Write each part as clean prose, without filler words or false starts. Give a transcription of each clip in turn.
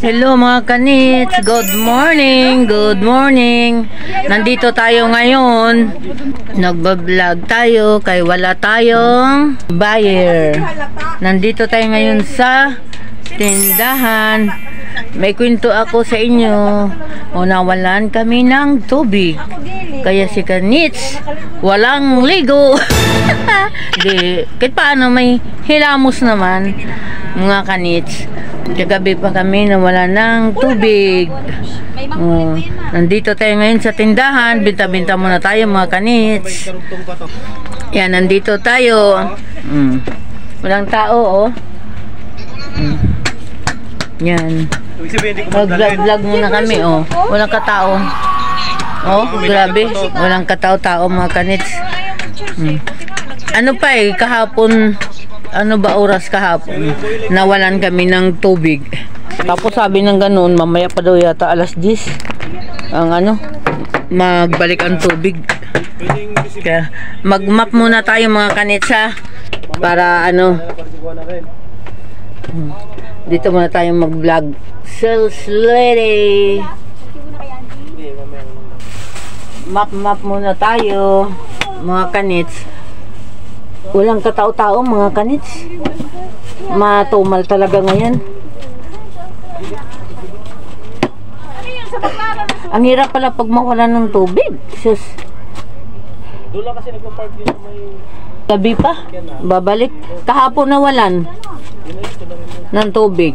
Hello mga kanits, good morning, good morning. Nandito tayo ngayon, nagbablog tayo kay wala tayong buyer. Nandito tayo ngayon sa tindahan. May kwento ako sa inyo. O nawalan kami ng tubig. Kaya si kanits, walang ligo. Di, kahit paano may hilamos naman mga kanits. Kagabi pa kami nawala ng tubig. Nandito tayo ngayon sa tindahan. Binta-binta muna tayo mga kanits. Yan, nandito tayo. Walang tao, oh. Yan. Mag-vlog muna kami, oh. Walang katao. Oh, grabe. Walang katao-tao mga kanits. Ano pa eh, kahapon, ano ba oras kahapon? Nawalan kami ng tubig. Tapos sabi ng ganun, mamaya pa daw yata alas 10. Ang ano, magbalik ang tubig. Kaya mag-map muna tayo mga kanits ha. Para ano, dito muna tayo mag-vlog. Sales lady. Map muna tayo mga kanits. Walang katao-tao mga kanits. Matumal talaga ngayon. Ang hirap pala pag mawala ng tubig. Sus. Doon lang kasi nagpa-park dito may... Gabi pa. Babalik. Kahapon nawalan ng tubig.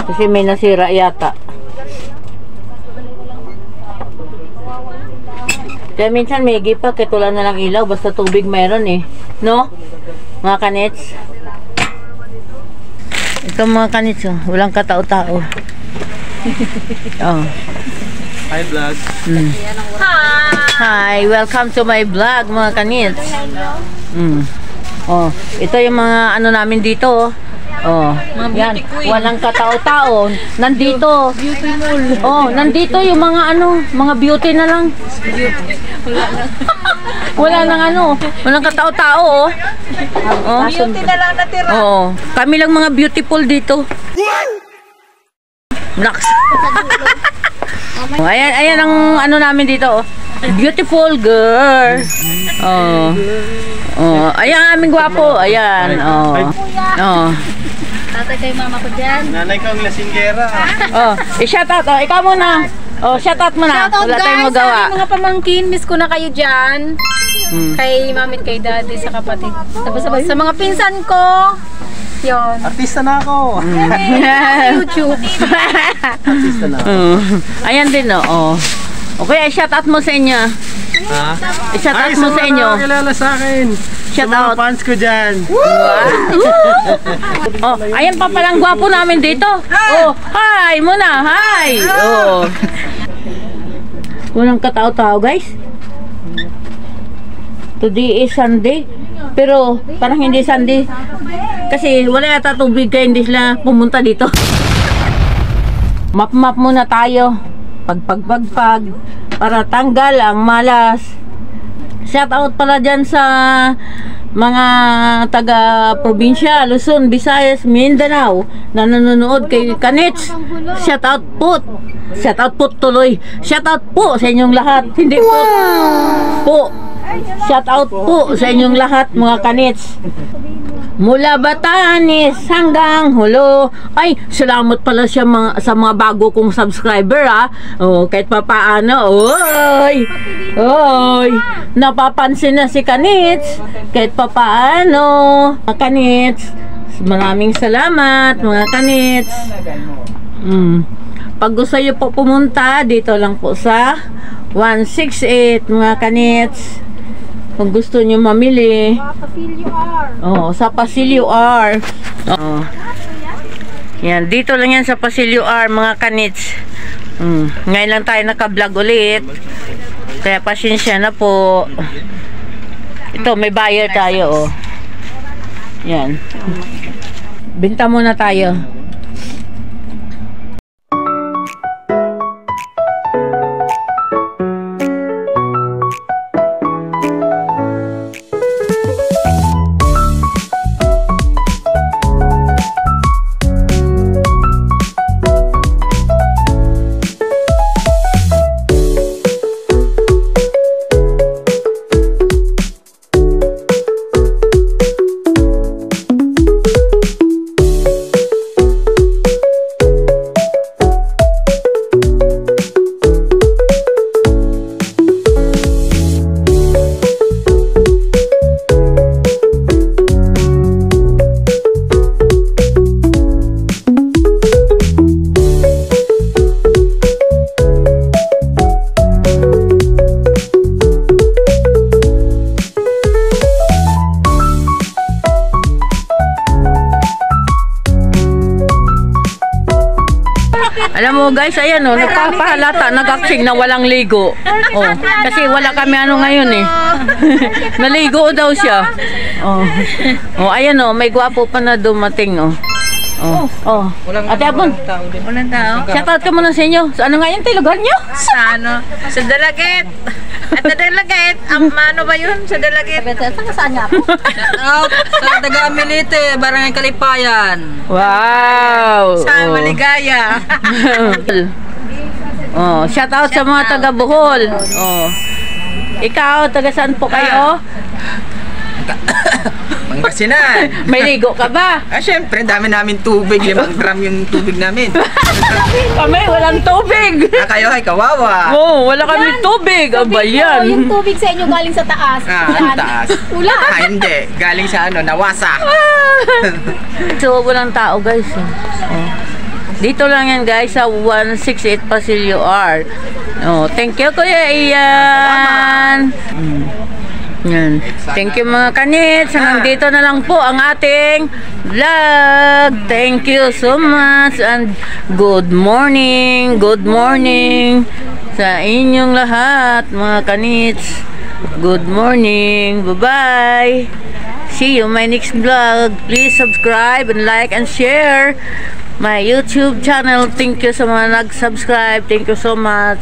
Kasi may nasira yata. Kaya minsan may pa, kahit wala na lang ilaw, basta tubig meron eh. No? Mga kanits. Ito mga kanits, oh. Walang katao-tao. Oh. Hi vlog. Hi! Welcome to my vlog mga kanits. Oh, ito yung mga ano namin dito, oh. Oh, yan, walang katao-tao. Nandito. Beauty mall. Oh, nandito yung mga ano, mga beauty na lang. Wala nang ano, walang katao-tao, oh. Oh, beauty na lang natira. Oo. Kami lang mga beautiful dito. Relax. Oh, ayan ang ano namin dito, oh. Beautiful girl. Oh. Oh, ayan ang aming gwapo. Ayan. Oh. Oh. Tatay kay mama ko dyan. Nanay ko ang lasinggera. Oh, i-shoutout. Oh, ikaw muna. Oh, shoutout mo na. Shoutout wala tayong guys, magawa. sa mga pamangkin, miss ko na kayo dyan. Kay mami at kay daddy sa kapatid. Tapos sa mga pinsan ko, yun. Artista na ako. YouTube. Artista na ako. Ayan din, oh. Okay, shoutout mo sa inyo. Ha? I-shoutout mo sa inyo. Ay, kilala sa akin. Shout sa mga out. fans ko dyan. Oh, ayan pa palang gwapo namin dito. Oh, hi muna, hi. Oh. Walang katao-tao, guys. Today is Sunday. Pero parang hindi Sunday. Kasi wala yata tubig kaya hindi sila pumunta dito. Map muna tayo. Pag para tanggal ang malas. Shout out pala dyan sa mga taga-probinsya, Luzon, Visayas, Mindanao na nanonood kay Kanits. Shout out po. Shout out po tuloy. Shout out po sa inyong lahat. Hindi po. Po. Shout out po sa inyong lahat mga Kanits. Mula Batanes hanggang Hulo. Ay, salamat pala siya sa mga bago kong subscriber, ha. Oh, kahit papaano. Oy! Oy! Napapansin na si Kanits. Kahit papaano. Mga Kanits, maraming salamat mga Kanits. Pag gusto nyo po pumunta, dito lang po sa 168 mga Kanits. Kung gusto nyo mamili. Oh, sa Pasilio R. Oh. Yan, dito lang yan sa Pasilio R mga Kanits. Ngayon lang tayo naka-vlog ulit. Kaya pasensya na po. Ito, may buyer tayo, oh. Yan. Binta muna tayo. Alam mo guys, ayan oh, nagpapahalata, nag-acting na walang ligo. Oh, kasi wala kami ano ngayon eh. Naligo daw siya. Oh. Oh, ayan oh, may gwapo pa na dumating oh. Oh, oh. Ate Apon, Walang tao. shout out ka muna sa inyo. So, ano nga yun, lugar nyo? Sa ano? Sa Dalagit. At sa Dalagit. Ano ba yun? Sa Dalagit. Saan nga po? Out sa Daga Milite, Barangay Kalipayan. Wow! Sa oh. Maligaya. Oh, shout out sa mga taga Bohol. Oh. Ikaw, taga saan po kayo? Pangasinan. May ligo ka ba? Syempre, dami namin tubig. 5 gram yung tubig namin. Kami, walang tubig. Kayo ay kawawa. Oh, wala kami tubig. Aba yan. Yung tubig sa inyo galing sa taas. Ang taas. Ulan. Hindi. Galing sa nawasa. So, walang tao guys. Oh. Dito lang yan guys sa 168 Pasilio R. Oh, thank you Kuya Ian. Yan. Thank you mga kanits. Nandito na lang po ang ating vlog. Thank you so much and good morning. Good morning sa inyong lahat mga kanits. Good morning. Bye-bye. See you my next vlog. Please subscribe and like and share my YouTube channel. Thank you sa mga nag-subscribe. Thank you so much.